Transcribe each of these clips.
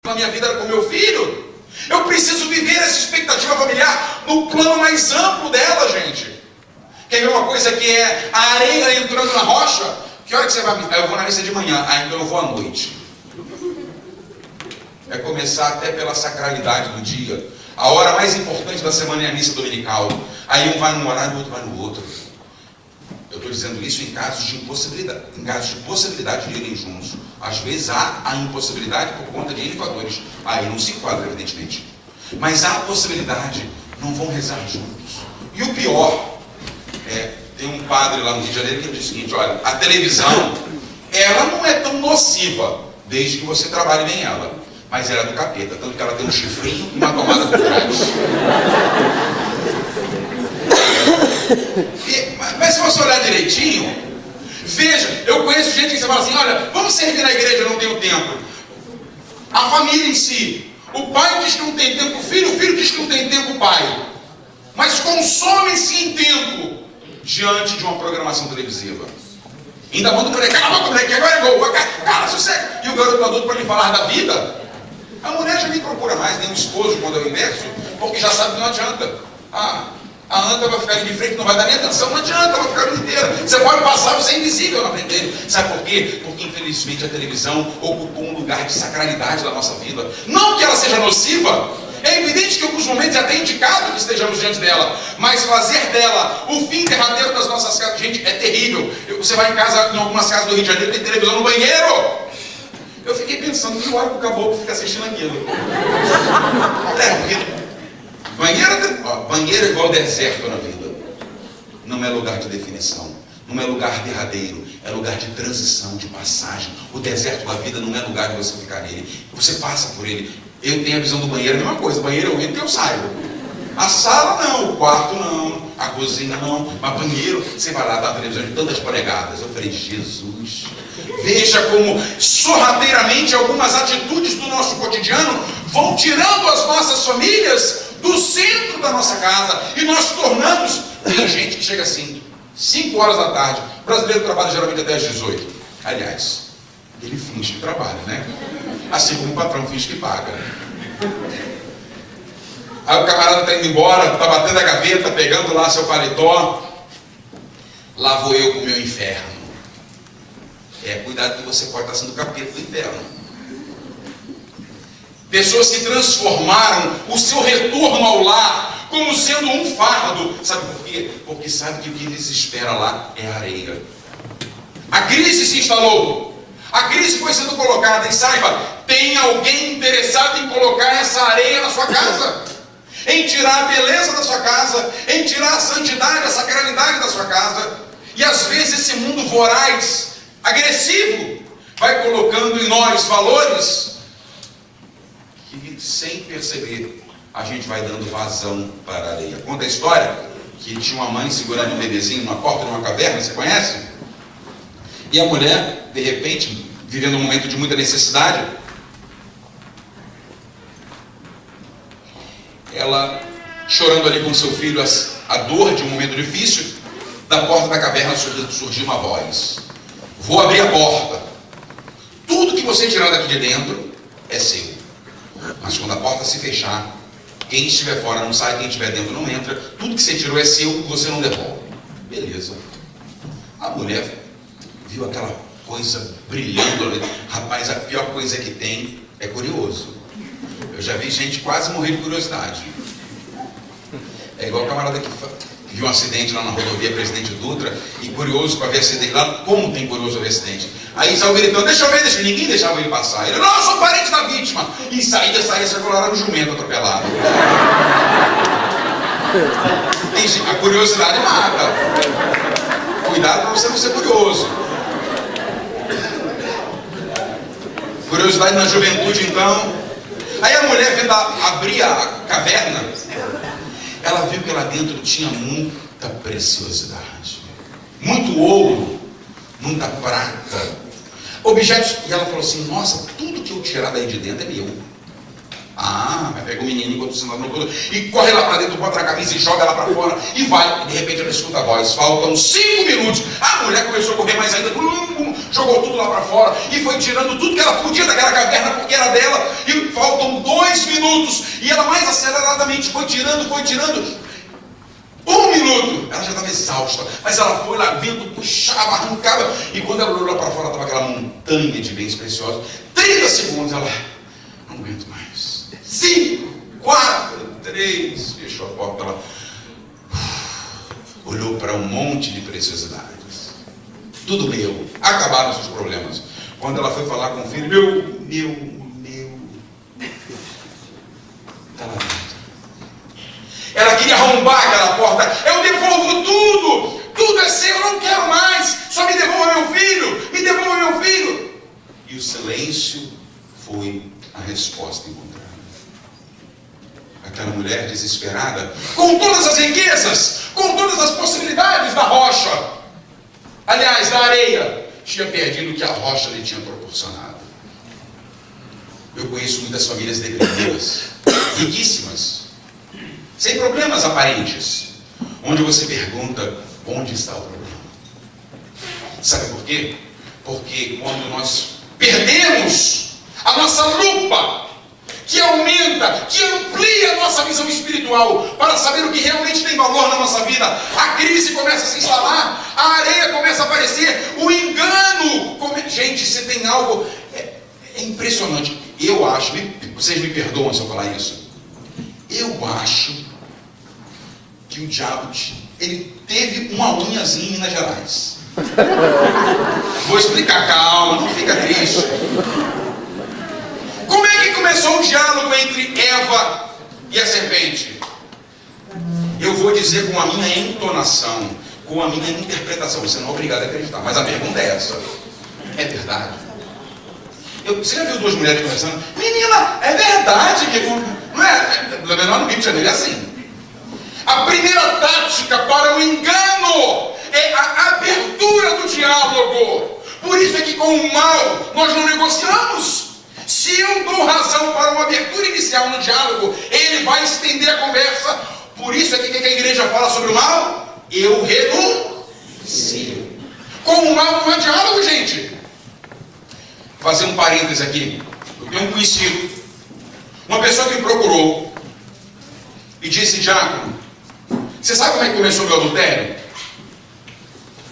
na minha vida com meu filho. Eu preciso viver essa expectativa familiar no plano mais amplo dela, gente. Quer ver uma coisa que é a areia entrando na rocha? Que hora que você vai? Eu vou na missa de manhã, então eu vou à noite. É começar até pela sacralidade do dia. A hora mais importante da semana é a missa dominical. Aí um vai num horário, o outro vai no outro. Eu estou dizendo isso em casos de impossibilidade, de irem juntos. Às vezes há a impossibilidade por conta de N fatores. Aí não se enquadra, evidentemente. Mas há a possibilidade, não vão rezar juntos. E o pior, tem um padre lá no Rio de Janeiro que diz o seguinte: olha, a televisão, ela não é tão nociva, desde que você trabalhe bem ela. Mas ela é do capeta, tanto que ela tem um chifrinho e uma tomada por trás. Mas se você olhar direitinho, veja, eu conheço gente que você fala assim: olha, vamos servir na igreja, eu não tenho tempo. A família em si, o pai diz que não tem tempo, o filho diz que não tem tempo, o pai. Mas consome-se em tempo diante de uma programação televisiva. Ainda manda o moleque: cala a boca, moleque, agora é gol, cara, sossega. E o garoto adulto, para lhe falar da vida, a mulher já nem procura mais nem um esposo quando é o inverso, porque já sabe que não adianta. A anta vai ficar ali de frente, não vai dar nem atenção, não adianta, vai ficar a vida inteira. Você pode passar, você é invisível na frente dele. Sabe por quê? Porque infelizmente a televisão ocupou um lugar de sacralidade da nossa vida. Não que ela seja nociva, é evidente que em alguns momentos é até indicado que estejamos diante dela, mas fazer dela o fim derradeiro das nossas casas, gente, é terrível. Você vai em casa, em algumas casas do Rio de Janeiro, tem televisão no banheiro. Eu fiquei pensando, que hora que o caboclo fica assistindo aquilo? Banheiro é igual deserto na vida. Não é lugar de definição, não é lugar derradeiro, é lugar de transição, de passagem. O deserto da vida não é lugar de você ficar nele, você passa por ele. Eu tenho a visão do banheiro, a mesma coisa. Banheiro eu entro e eu saio. A sala não, o quarto não, a cozinha não, mas banheiro, você vai lá, dá a televisão de tantas polegadas. Eu falei: Jesus, veja como sorrateiramente algumas atitudes do nosso cotidiano vão tirando as nossas famílias do centro da nossa casa, e nós tornamos. Tem gente que chega assim, 5 horas da tarde, o brasileiro trabalha geralmente até às 18. Aliás, ele finge que trabalha, né? Assim como o patrão finge que paga. Aí o camarada está indo embora, está batendo a gaveta, pegando lá seu paletó. Lá vou eu com o meu inferno. Cuidado que você pode estar sendo o capeta do inferno. Pessoas que transformaram o seu retorno ao lar como sendo um fardo. Sabe por quê? Porque sabe que o que lhes espera lá é areia. A crise se instalou. A crise foi sendo colocada. E saiba, tem alguém interessado em colocar essa areia na sua casa, em tirar a beleza da sua casa, em tirar a santidade, a sacralidade da sua casa. E às vezes esse mundo voraz, agressivo, vai colocando em nós valores que, sem perceber, a gente vai dando vazão para a areia. Conta a história que tinha uma mãe segurando um bebezinho numa porta de uma caverna, você conhece? E a mulher, de repente, vivendo um momento de muita necessidade, ela, chorando ali com seu filho a dor de um momento difícil, da porta da caverna surgiu uma voz: vou abrir a porta, tudo que você tirar daqui de dentro é seu, mas quando a porta se fechar, quem estiver fora não sai, quem estiver dentro não entra, tudo que você tirou é seu, você não devolve. Beleza. A mulher viu aquela coisa brilhando ali. Rapaz, a pior coisa que tem é curioso. Eu já vi gente quase morrer de curiosidade. É igual o camarada que viu um acidente lá na rodovia Presidente Dutra, e curioso para ver acidente lá. Como tem curioso ver acidente? Aí saiu gritando: deixa eu ver, ninguém deixava ele passar. Ele: não, eu sou parente da vítima. E saía circular no jumento atropelado. A curiosidade mata. Cuidado para você não ser curioso. Curiosidade na juventude, então. Aí a mulher, vendo abrir a caverna, ela viu que lá dentro tinha muita preciosidade, muito ouro, muita prata, objetos. E ela falou assim: nossa, tudo que eu tirar daí de dentro é meu. Mas pega o menino enquanto você não tudo e corre lá para dentro, bota na camisa e joga lá para fora e vai. E de repente ela escuta a voz: faltam 5 minutos. A mulher começou a correr mais ainda, jogou tudo lá para fora e foi tirando tudo que ela podia daquela caverna porque era dela. E faltam 2 minutos e ela mais aceleradamente foi tirando. 1 minuto, ela já estava exausta, mas ela foi lá, vento puxava, arrancava, e quando ela olhou lá para fora, estava aquela montanha de bens preciosos. 30 segundos, ela, não aguento mais. 5, 4, 3, fechou a porta, ela olhou para um monte de preciosidades. Tudo meu, acabaram os seus problemas. Quando ela foi falar com o filho, meu, está lá dentro. Ela queria arrombar aquela porta. Eu devolvo tudo. Tudo é seu, eu não quero mais. Só me devolva meu filho. Me devolva meu filho. E o silêncio foi a resposta encontrada. Aquela mulher desesperada, com todas as riquezas, com todas as possibilidades da rocha, aliás, da areia, tinha perdido o que a rocha lhe tinha proporcionado. Eu conheço muitas famílias deprimidas, riquíssimas, sem problemas aparentes, onde você pergunta, onde está o problema? Sabe por quê? Porque quando nós perdemos a nossa lupa, que aumenta, que amplia a nossa visão espiritual, para saber o que realmente tem valor na nossa vida, a crise começa a se instalar, a areia começa a aparecer, o engano, gente, se tem algo, é impressionante, eu acho, vocês me perdoam se eu falar isso, eu acho que o diabo, ele teve uma unhazinha em Minas Gerais. Vou explicar, calma, não fica triste. Como é que começou o diálogo entre Eva e a serpente? Eu vou dizer com a minha entonação, com a minha interpretação. Você não é obrigado a acreditar, mas a pergunta é essa. É verdade? Você já viu 2 mulheres conversando? Menina, é verdade que... Não é? Lá no Rio de Janeiro é assim. A primeira tática para o engano é a abertura do diálogo. Por isso é que com o mal nós não negociamos. Se eu dou razão para uma abertura inicial no diálogo, ele vai estender a conversa. Por isso é que a igreja fala sobre o mal. Eu renuncio. Com o mal não há diálogo, gente. Vou fazer um parênteses aqui. Eu tenho um conhecido, uma pessoa que me procurou e disse: Diácono, você sabe como é que começou o meu adultério?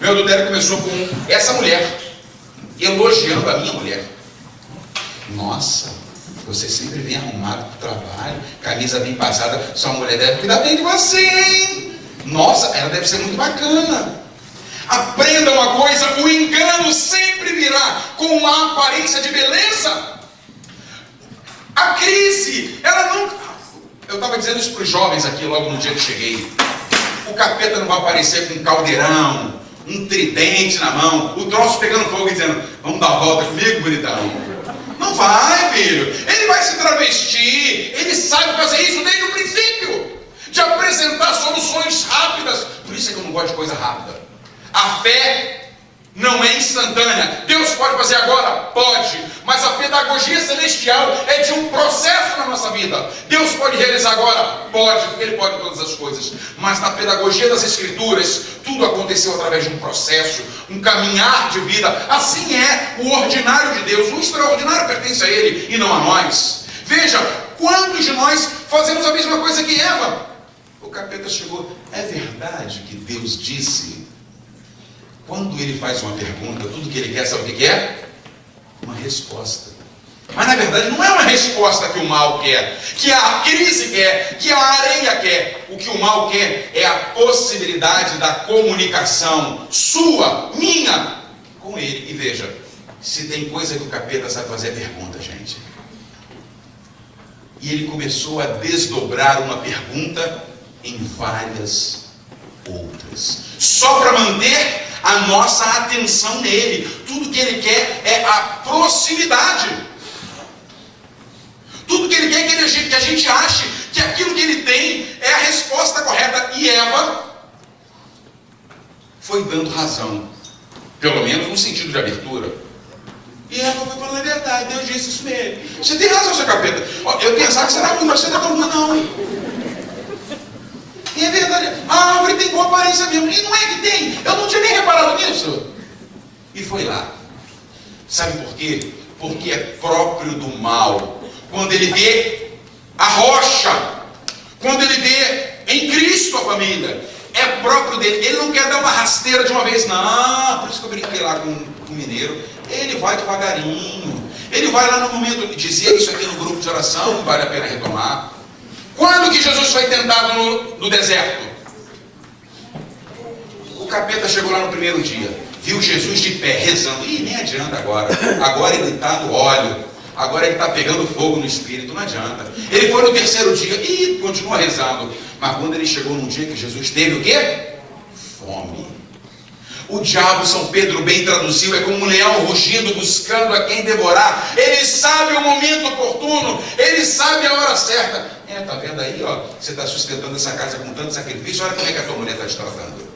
Meu adultério começou com essa mulher elogiando a minha mulher. Nossa, você sempre vem arrumado para o trabalho, camisa bem passada, sua mulher deve cuidar bem de você, hein? Nossa, ela deve ser muito bacana. Aprenda uma coisa, o engano sempre virá com uma aparência de beleza. A crise, ela nunca... Eu estava dizendo isso para os jovens aqui logo no dia que cheguei. O capeta não vai aparecer com um caldeirão, um tridente na mão, o troço pegando fogo e dizendo: vamos dar a volta comigo, bonitão. Não vai, filho. Ele vai se travestir. Ele sabe fazer isso desde o princípio, de apresentar soluções rápidas. Por isso é que eu não gosto de coisa rápida. A fé não é instantânea. Deus pode fazer agora? Pode. Mas a pedagogia celestial é de um processo na nossa vida. Deus pode realizar agora? Pode, porque Ele pode todas as coisas. Mas na pedagogia das Escrituras, tudo aconteceu através de um processo, um caminhar de vida. Assim é o ordinário de Deus. O extraordinário pertence a Ele e não a nós. Veja, quantos de nós fazemos a mesma coisa que Eva? O capeta chegou: é verdade que Deus disse? Quando ele faz uma pergunta, tudo que ele quer, sabe o que é? Uma resposta. Mas na verdade não é uma resposta que o mal quer, que a crise quer, que a areia quer. O que o mal quer é a possibilidade da comunicação sua, minha, com ele. E veja, se tem coisa que o capeta sabe fazer, é pergunta, gente. E ele começou a desdobrar uma pergunta em várias outras, só para manter a nossa atenção nele. Tudo que ele quer é a proximidade. Tudo que ele quer é que a gente ache que aquilo que ele tem é a resposta correta. E Eva foi dando razão, pelo menos no sentido de abertura. E Eva foi falando a verdade. Deus disse isso mesmo. Você tem razão, seu capeta. Eu pensava que você era ruim, mas você não é tão ruim, não. E é verdade, a árvore tem boa aparência mesmo. E não é que tem, eu não tinha nem reparado nisso. E foi lá. Sabe por quê? Porque é próprio do mal. Quando ele vê a rocha, quando ele vê em Cristo a família, é próprio dele. Ele não quer dar uma rasteira de uma vez, não. Por isso que eu brinquei lá com o mineiro. Ele vai devagarinho. Ele vai lá no momento, dizia isso aqui no grupo de oração, vale a pena retomar. Quando que Jesus foi tentado no deserto? O capeta chegou lá no primeiro dia, viu Jesus de pé, rezando. Ih, nem adianta agora. Agora ele está no óleo. Agora ele está pegando fogo no espírito, não adianta. Ele foi no terceiro dia e continua rezando. Mas quando ele chegou num dia que Jesus teve o quê? Fome. O diabo, São Pedro bem traduziu, é como um leão rugindo, buscando a quem devorar. Ele sabe o momento oportuno, ele sabe a hora certa. Tá vendo aí, ó, você está sustentando essa casa com tanto sacrifício, olha como é que a tua mulher está te tratando.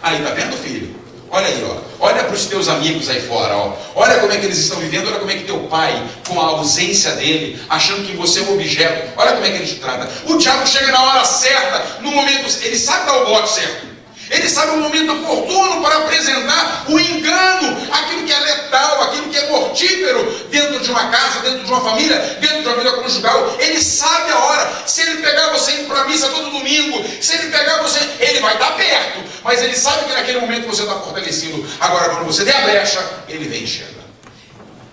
Aí, tá vendo, filho? Olha aí, ó. Olha para os teus amigos aí fora, ó. Olha como é que eles estão vivendo, olha como é que teu pai, com a ausência dele, achando que você é um objeto, olha como é que ele te trata. O diabo chega na hora certa, no momento, ele sabe dar o bote certo. Ele sabe o momento oportuno para apresentar o engano, aquilo que é letal, aquilo que é mortífero dentro de uma casa, dentro de uma família, dentro de uma vida conjugal. Ele sabe a hora. Se ele pegar você indo para a missa todo domingo, se ele pegar você, ele vai estar perto, mas ele sabe que naquele momento você está fortalecido. Agora, quando você der a brecha, ele vem e chega.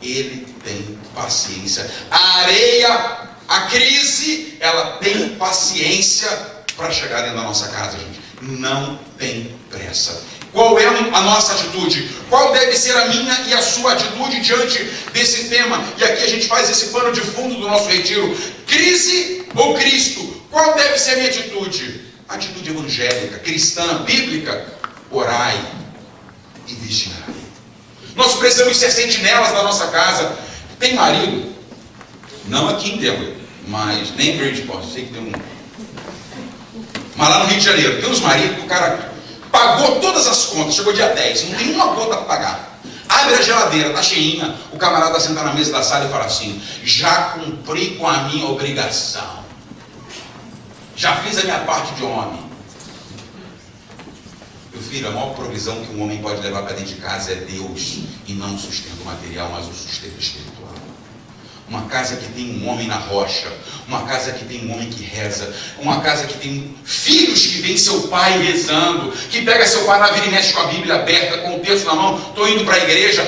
Ele tem paciência. A areia, a crise, ela tem paciência para chegar dentro da nossa casa, gente. Não tem pressa. Qual é a nossa atitude? Qual deve ser a minha e a sua atitude diante desse tema? E aqui a gente faz esse pano de fundo do nosso retiro. Crise ou Cristo? Qual deve ser a minha atitude? Atitude evangélica, cristã, bíblica. Orai e vigiai. Nós precisamos ser sentinelas da nossa casa. Tem marido? Não aqui em Denver, mas nem em Bridgeport. Sei que tem um. Mas lá no Rio de Janeiro, tem uns maridos que o cara pagou todas as contas, chegou dia 10, não tem uma conta para pagar. Abre a geladeira, está cheinha, o camarada senta na mesa da sala e fala assim: já cumpri com a minha obrigação, já fiz a minha parte de homem. Meu filho, a maior provisão que um homem pode levar para dentro de casa é Deus, e não o sustento material, mas o sustento espiritual. Uma casa que tem um homem na rocha, uma casa que tem um homem que reza, uma casa que tem filhos que veem seu pai rezando, que pega seu pai na vida e mexe com a Bíblia aberta, com o texto na mão, estou indo para a igreja.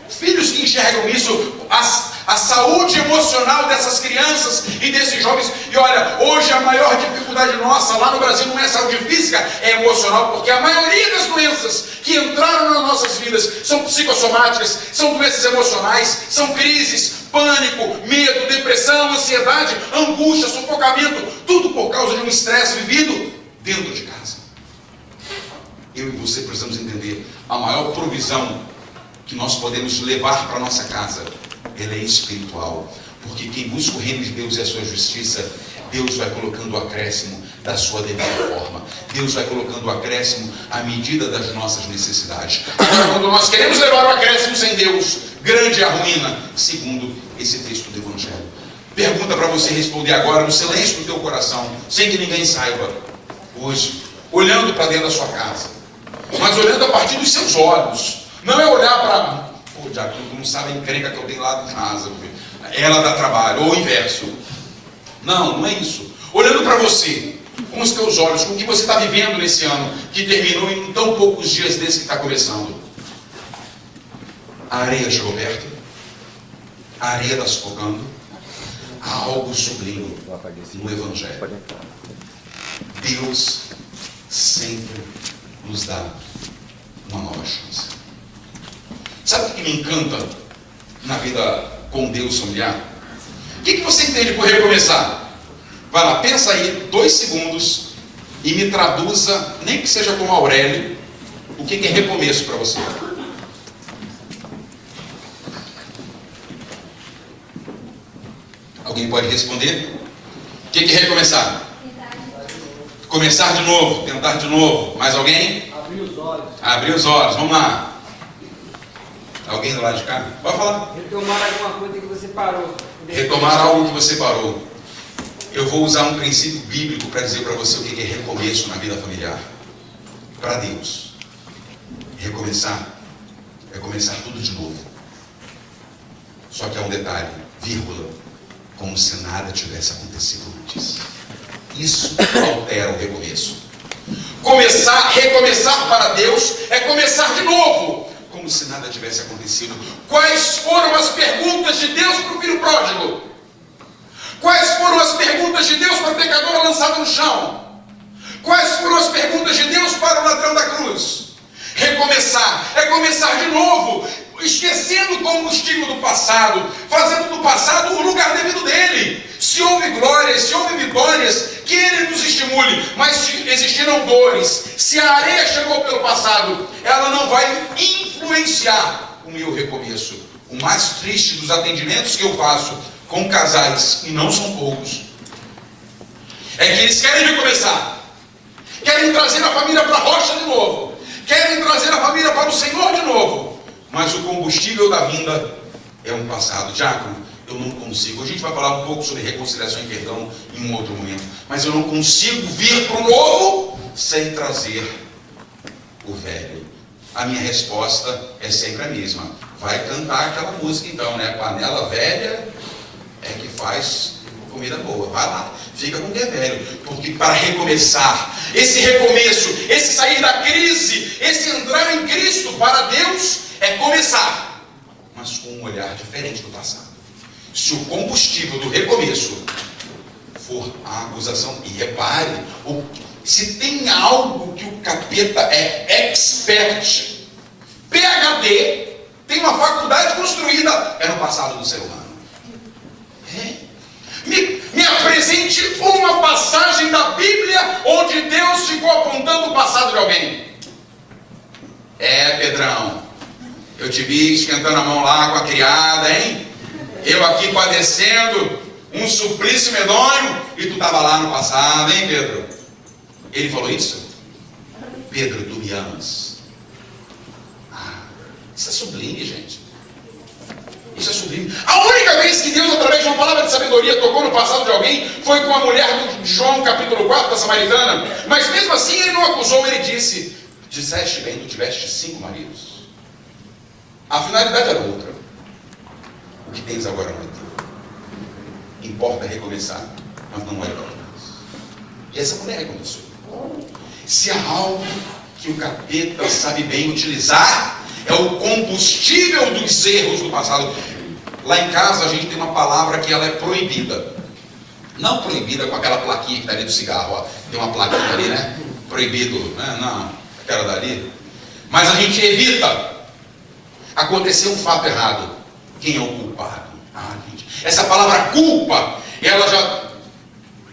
Filhos que enxergam isso, a saúde emocional dessas crianças e desses jovens. E olha, hoje a maior dificuldade nossa lá no Brasil não é saúde física, é emocional, porque a maioria das doenças que entraram nas nossas vidas são psicossomáticas, são doenças emocionais, são crises, pânico, medo, depressão, ansiedade, angústia, sufocamento, tudo por causa de um estresse vivido dentro de casa. Eu e você precisamos entender, a maior provisão que nós podemos levar para a nossa casa, ela é espiritual, porque quem busca o reino de Deus e a sua justiça, Deus vai colocando o acréscimo da sua devida forma. Deus vai colocando o acréscimo à medida das nossas necessidades. Agora, quando nós queremos levar o acréscimo sem Deus, grande é a ruína, segundo esse texto do Evangelho. Pergunta para você responder agora, no silêncio do teu coração, sem que ninguém saiba, hoje, olhando para dentro da sua casa, mas olhando a partir dos seus olhos. Não é olhar para... Pô, já tu não sabe a encrenca que eu tenho lá em casa, ela dá trabalho, ou o inverso. Não, não é isso. Olhando para você, com os teus olhos, com o que você está vivendo nesse ano, que terminou em tão poucos dias desse que está começando. A areia chegou perto, a areia está sufocando. Há algo sublime no Evangelho. Deus sempre nos dá uma nova chance. Sabe o que me encanta na vida com Deus familiar? O que você entende por recomeçar? Vai lá, pensa aí 2 segundos e me traduza, nem que seja como Aurélio, o que é recomeço para você. Alguém pode responder? O que é recomeçar? Começar de novo, tentar de novo. Mais alguém? Abrir os olhos. Abrir os olhos, vamos lá. Alguém do lado de cá? Pode falar. Retomar alguma coisa que você parou. Retomar algo que você parou. Eu vou usar um princípio bíblico para dizer para você o que é recomeço na vida familiar. Para Deus, recomeçar é começar tudo de novo. Só que há um detalhe, vírgula, como se nada tivesse acontecido antes. Isso altera o recomeço. Recomeçar para Deus é começar de novo, como se nada tivesse acontecido. Quais foram as perguntas de Deus para o filho pródigo? Quais foram as perguntas de Deus para o pecador lançado no chão? Quais foram as perguntas de Deus para o ladrão da cruz? Recomeçar é começar de novo, esquecendo o combustível do passado, fazendo do passado o lugar devido dele. Se houve glórias, se houve vitórias, que ele nos estimule, mas se existiram dores, se a areia chegou pelo passado, ela não vai influenciar o meu recomeço. O mais triste dos atendimentos que eu faço com casais, e não são poucos, é que eles querem recomeçar, querem trazer a família para a rocha de novo, querem trazer a família para o Senhor de novo, mas o combustível da vinda é um passado. Diácono, eu não consigo. A gente vai falar um pouco sobre reconciliação e perdão em um outro momento, mas eu não consigo vir para o novo sem trazer o velho. A minha resposta é sempre a mesma: vai cantar aquela música então, né? Panela velha é que faz comida boa. Vai lá, fica com o que é velho, porque para recomeçar, esse recomeço, esse sair da crise, esse entrar em Cristo para Deus, é começar, mas com um olhar diferente do passado. Se o combustível do recomeço for a acusação, e repare, se tem algo que o capeta é expert, PhD, tem uma faculdade construída, é no passado do ser humano. Me apresente uma passagem da Bíblia onde Deus ficou apontando o passado de alguém. Pedrão, eu te vi esquentando a mão lá com a criada, hein? Eu aqui padecendo um suplício medonho e tu estava lá no passado, hein, Pedro? Ele falou isso? Pedro, tu me amas. Isso é sublime, gente. Isso é sublime. A única vez que Deus, através de uma palavra de sabedoria, tocou no passado de alguém foi com a mulher de João, capítulo 4, da Samaritana. Mas mesmo assim ele não acusou, ele disse: disseste bem, tu tiveste 5 maridos. A finalidade era outra. O que tens agora não é teu. Importa recomeçar, mas não é para nós. E essa mulher recomeçou. Se há algo que o capeta sabe bem utilizar, é o combustível dos erros do passado. Lá em casa a gente tem uma palavra que ela é proibida. Não proibida com aquela plaquinha que está ali do cigarro, ó. Tem uma plaquinha ali, né? Proibido, né? Não, aquela dali. Mas a gente evita. Aconteceu um fato errado. Quem é o culpado? Gente, essa palavra culpa, ela já...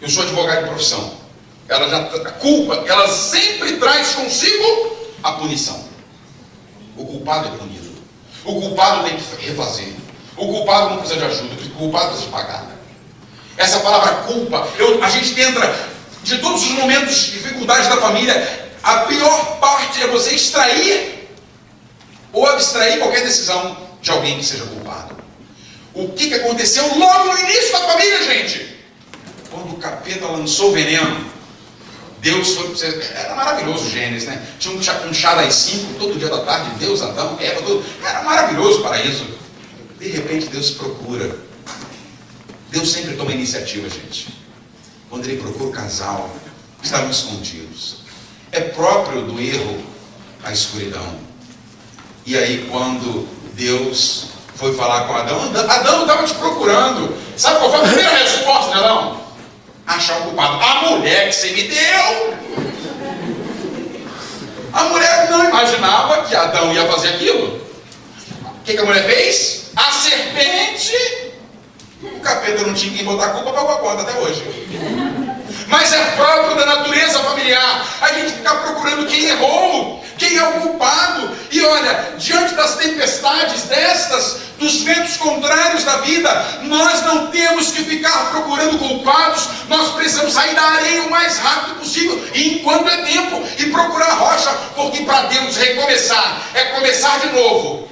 Eu sou advogado de profissão. A culpa, ela sempre traz consigo a punição. O culpado é punido. O culpado tem que refazer. O culpado não precisa de ajuda. O culpado precisa de pagar. Essa palavra culpa, a gente tenta, de todos os momentos de dificuldade da família, a pior parte é você extrair ou abstrair qualquer decisão de alguém que seja culpado. O que aconteceu logo no início da família, gente? Quando o capeta lançou o veneno, Deus foi... Era maravilhoso o Gênesis, né? Tinha um chá das 5, todo dia da tarde, Deus, Adão, Eva, tudo. Era maravilhoso para isso. De repente Deus procura. Deus sempre toma iniciativa, gente. Quando Ele procura o casal, estavam escondidos. É próprio do erro a escuridão. E aí quando Deus foi falar com Adão, Adão estava te procurando. Sabe qual foi a primeira resposta de Adão? Achar o culpado. A mulher que você me deu. A mulher não imaginava que Adão ia fazer aquilo. O que a mulher fez? A serpente. O capeta não tinha quem botar a culpa, pagou a conta até hoje. Mas é próprio da natureza familiar a gente ficar procurando quem errou, quem é o culpado. E olha, diante das tempestades dos ventos contrários da vida, nós não temos que ficar procurando culpados. Nós precisamos sair da areia o mais rápido possível, e enquanto é tempo, e procurar a rocha, porque para Deus recomeçar é começar de novo,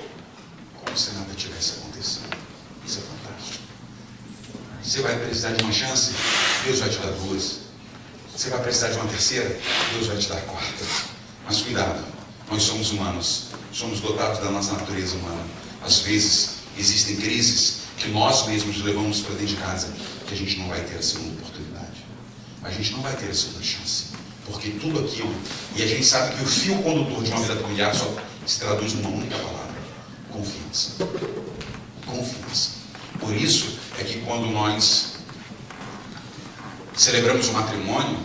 como se nada tivesse acontecido. Isso é fantástico. Você vai precisar de uma chance, Deus vai te dar 2. Você vai precisar de uma terceira, Deus vai te dar a 4. Mas cuidado, Nós somos humanos, somos dotados da nossa natureza humana. Às vezes existem crises que nós mesmos levamos para dentro de casa, que a gente não vai ter a segunda oportunidade. A gente não vai ter a segunda chance. Porque tudo aquilo, e a gente sabe que o fio condutor de uma vida familiar só se traduz numa única palavra: confiança. Confiança. Por isso é que quando nós celebramos o matrimônio,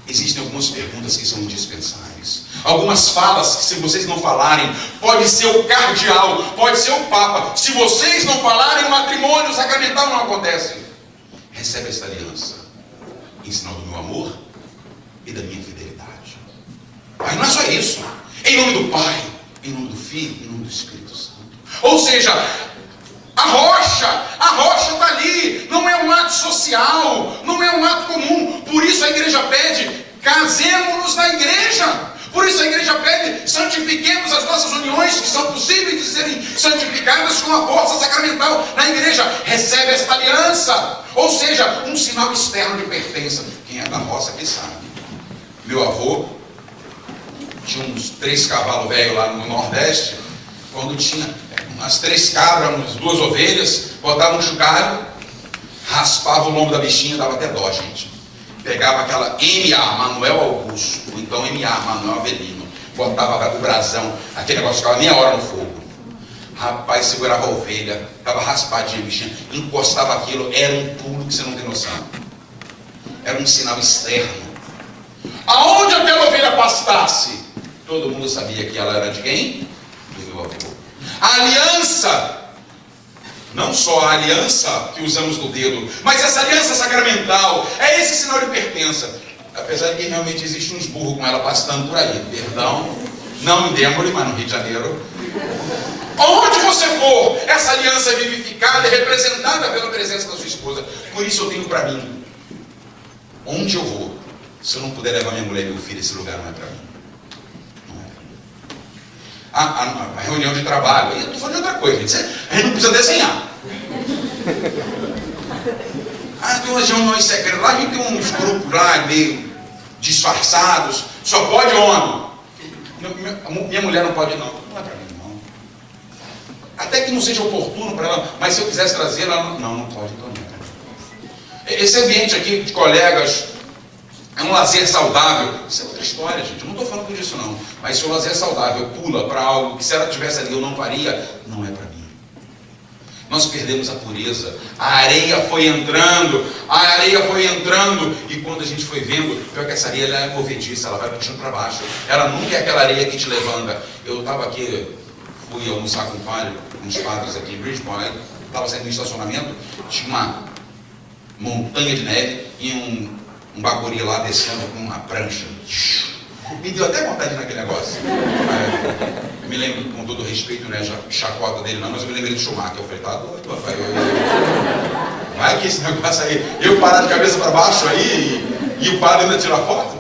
existem algumas perguntas que são indispensáveis. Algumas falas que, se vocês não falarem, pode ser o cardeal, pode ser o papa. Se vocês não falarem, o matrimônio sacramental não acontece. Recebe esta aliança em sinal do meu amor e da minha fidelidade. Mas não é só isso. Em nome do Pai, em nome do Filho, em nome do Espírito Santo. Ou seja, a rocha está ali. Não é um ato social, não é um ato comum. Por isso a igreja pede: casemos-nos na igreja. Por isso a igreja pede: santifiquemos as nossas uniões, que são possíveis de serem santificadas com a força sacramental na igreja. Recebe esta aliança. Ou seja, um sinal externo de pertença. Quem é da roça que sabe. Meu avô tinha uns 3 cavalos velhos lá no Nordeste. Quando tinha umas 3 cabras, umas 2 ovelhas, botava um chocalho, raspava o lombo da bichinha, dava até dó, gente. Pegava aquela MA, Manuel Augusto, ou então MA, Manuel Avelino, botava o brasão, aquele negócio ficava meia hora no fogo. Rapaz, segurava a ovelha, estava raspadinha a bichinha, encostava aquilo, era um pulo que você não tem noção. Era um sinal externo. Aonde aquela ovelha pastasse, todo mundo sabia que ela era de quem? Do meu avô. A aliança, não só a aliança que usamos no dedo, mas essa aliança sacramental, é esse sinal de pertença. Apesar de que realmente existem uns burros com ela pastando por aí. Perdão, não em Demore, mas no Rio de Janeiro. Onde você for, essa aliança é vivificada, é representada pela presença da sua esposa. Por isso eu tenho para mim: onde eu vou, se eu não puder levar minha mulher e meu filho, esse lugar não é para mim. A reunião de trabalho, eu estou falando de outra coisa, gente. A gente não precisa desenhar. Tem umas reuniões secretas, lá a gente tem uns grupos lá meio disfarçados, só pode homem. Minha mulher não pode, não. Não é para mim, não. Até que não seja oportuno para ela, mas se eu quisesse trazer, ela não pode, então não. Esse ambiente aqui de colegas é um lazer saudável. Isso é outra história, gente. Eu não estou falando disso, não. Mas se o lazer saudável pula para algo que, se ela estivesse ali, eu não faria, não é para mim. Nós perdemos a pureza. A areia foi entrando, e quando a gente foi vendo, pior que essa areia, ela é movediça, ela vai puxando para baixo. Ela nunca é aquela areia que te levanta. Eu estava aqui, fui almoçar com uns padres aqui em Bridgepoint, estava saindo do estacionamento, tinha uma montanha de neve e um bacuri lá descendo com uma prancha. Me deu até vontade de ir naquele negócio. Eu me lembro, com todo respeito, né, chacota dele não, mas eu me lembrei do Schumacher. Eu falei: tá doido, papai. Vai que esse negócio aí, eu parar de cabeça para baixo aí e o padre ainda tira foto.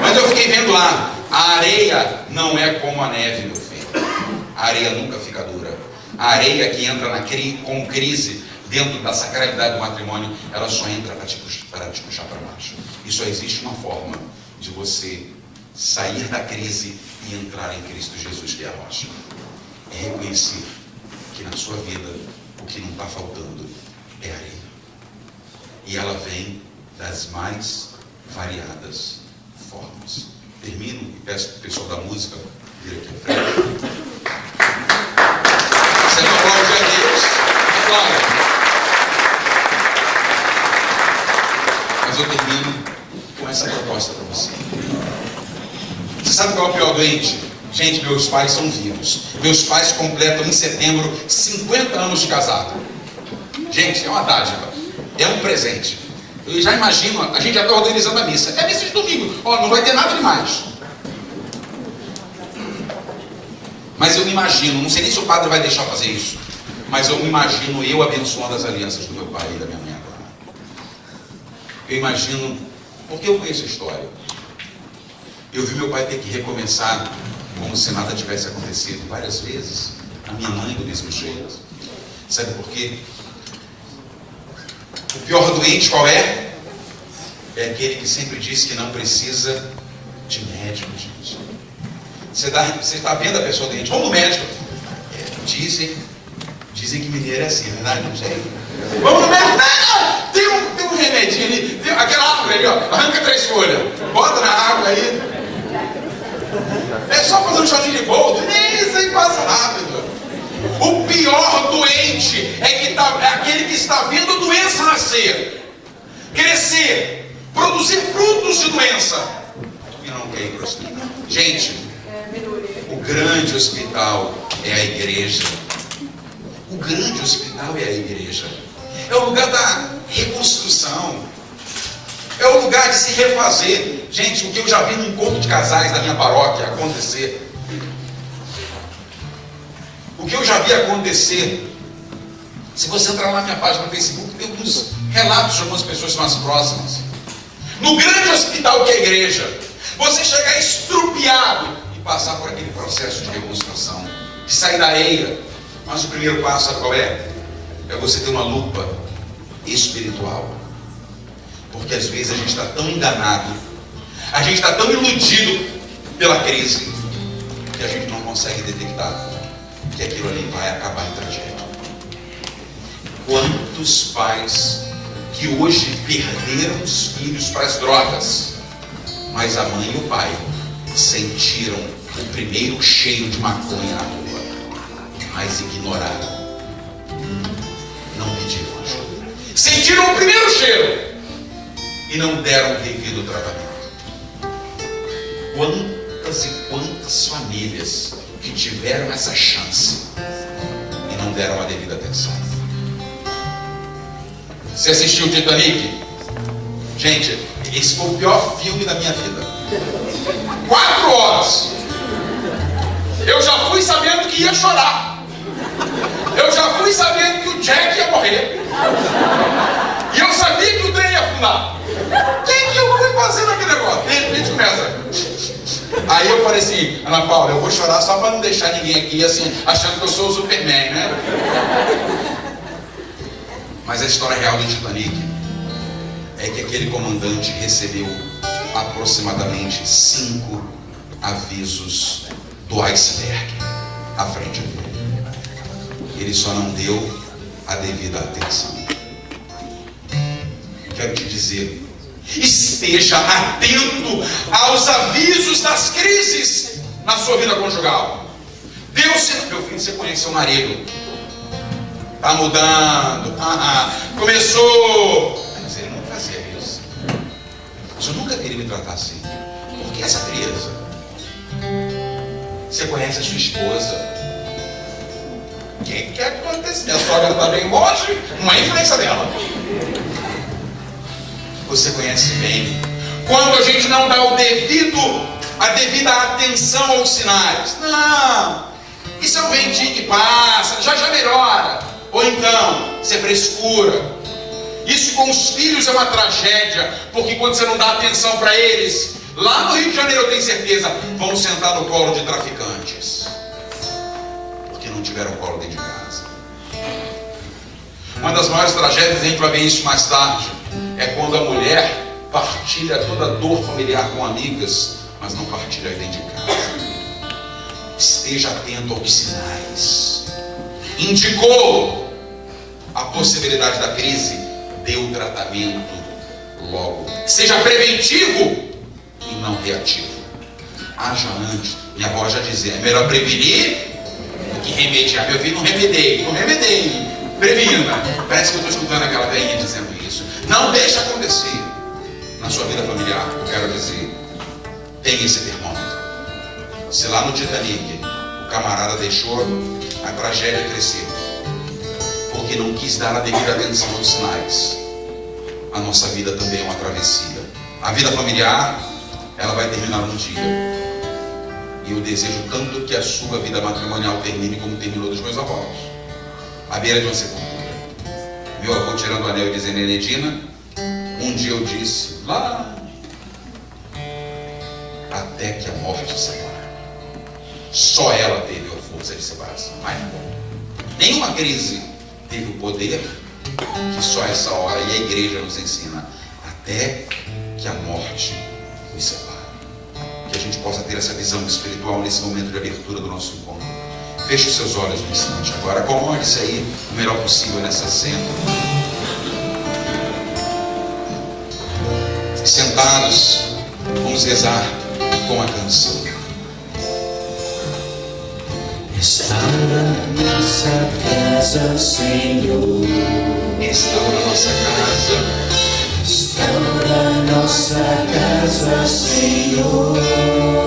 Mas eu fiquei vendo lá, a areia não é como a neve, meu filho. A areia nunca fica dura. A areia que entra com crise dentro da sacralidade do matrimônio, ela só entra para te puxar para baixo. E só existe uma forma de você sair da crise e entrar em Cristo Jesus, que é a rocha. É reconhecer que na sua vida o que não está faltando é areia. E ela vem das mais variadas formas. Termino e peço para o pessoal da música vir aqui à frente. Você não aplaude a Deus? Aplaude. Mas eu termino com essa proposta para você. Você sabe qual é o pior doente? Gente, meus pais são vivos. Meus pais completam em setembro 50 anos de casado. Gente, é uma dádiva. É um presente. Eu já imagino, a gente já está organizando a missa. É a missa de domingo. Não vai ter nada demais. Mas eu me imagino, não sei nem se o padre vai deixar fazer isso, mas eu me imagino eu abençoando as alianças do meu pai e da minha mãe agora. Eu imagino, porque eu conheço a história. Eu vi meu pai ter que recomeçar como se nada tivesse acontecido várias vezes. A minha mãe do mesmo jeito. Sabe por quê? O pior doente qual é? É aquele que sempre diz que não precisa de médico, gente. Você está vendo a pessoa doente, vamos no médico. Dizem que mineiro é assim, é verdade? Não sei. Vamos no médico. Tem um remedinho ali, tem aquela árvore ali, ó. Arranca 3 folhas, bota na água aí. É só fazer um chazinho de boldo, isso aí passa rápido. O pior doente é aquele que está vendo a doença nascer, crescer, produzir frutos de doença e não quer ir para o hospital. Gente, o grande hospital é a igreja. O grande hospital é a igreja. É o lugar da reconstrução. É o lugar de se refazer. Gente, o que eu já vi no encontro de casais da minha paróquia acontecer. O que eu já vi acontecer. Se você entrar lá na minha página no Facebook, tem alguns relatos de algumas pessoas mais próximas. No grande hospital que é a igreja, você chegar estrupiado e passar por aquele processo de reconstrução, de sair da areia. Mas o primeiro passo, sabe qual é? É você ter uma lupa espiritual. Porque às vezes a gente está tão enganado, a gente está tão iludido pela crise, que a gente não consegue detectar que aquilo ali vai acabar em tragédia. Quantos pais que hoje perderam os filhos para as drogas, mas a mãe e o pai sentiram o primeiro cheiro de maconha na rua, mas ignoraram, não pediram ajuda. Sentiram o primeiro cheiro e não deram o devido tratamento. Quantas e quantas famílias que tiveram essa chance e não deram a devida atenção. Você assistiu o Titanic? Gente, esse foi o pior filme da minha vida. 4 horas. Eu já fui sabendo que ia chorar. Eu já fui sabendo que o Jack ia morrer. E eu sabia que o trem ia afundar. O que eu fui fazer naquele negócio? De repente começa. Aí eu falei assim, Ana Paula, eu vou chorar só para não deixar ninguém aqui assim, achando que eu sou o Superman, né? Mas a história real do Titanic é que aquele comandante recebeu aproximadamente 5 avisos do iceberg à frente dele. Ele só não deu a devida atenção. Quero te dizer, esteja atento aos avisos das crises na sua vida conjugal. Deus, meu filho, você conhece seu marido, está mudando, começou, mas ele não fazia isso. Mas eu nunca queria me tratar assim. Por que essa frieza? Você conhece a sua esposa? O que acontece? Minha sogra está bem longe, não é influência dela. Você conhece bem. Quando a gente não dá a devida atenção aos sinais. Não, isso é um ventinho que passa, já melhora. Ou então, isso é frescura. Isso com os filhos é uma tragédia, porque quando você não dá atenção para eles, lá no Rio de Janeiro eu tenho certeza, vão sentar no colo de traficantes, porque não tiveram colo dentro de casa. Uma das maiores tragédias, a gente vai ver isso mais tarde, é quando a mulher partilha toda a dor familiar com amigas, mas não partilha dentro de casa. Esteja atento aos sinais. Indicou a possibilidade da crise, dê o tratamento logo. Seja preventivo e não reativo. Haja antes. Minha avó já dizia, é melhor prevenir do que remediar. Meu filho, não remedei. Previna. Parece que eu estou escutando aquela velhinha dizendo isso. Não deixe acontecer na sua vida familiar. Eu quero dizer, tem esse termômetro. Se lá no Titanic o camarada deixou a tragédia crescer, porque não quis dar a devida atenção aos sinais, a nossa vida também é uma travessia. A vida familiar, ela vai terminar um dia. E eu desejo tanto que a sua vida matrimonial termine como terminou dos meus avós, à beira de uma sepultura. Meu avô tirando o anel e dizendo, Enedina, um dia eu disse, lá, até que a morte separe. Só ela teve a força de separação, mais não. Nenhuma crise teve o poder que só essa hora, e a igreja nos ensina, até que a morte nos separe. que a gente possa ter essa visão espiritual nesse momento de abertura do nosso encontro. Feche os seus olhos um instante agora. Acomode-se aí o melhor possível nessa cena. Sentados, vamos rezar com a canção. Restaura nossa casa, Senhor. Restaura nossa casa. Restaura nossa casa, Senhor.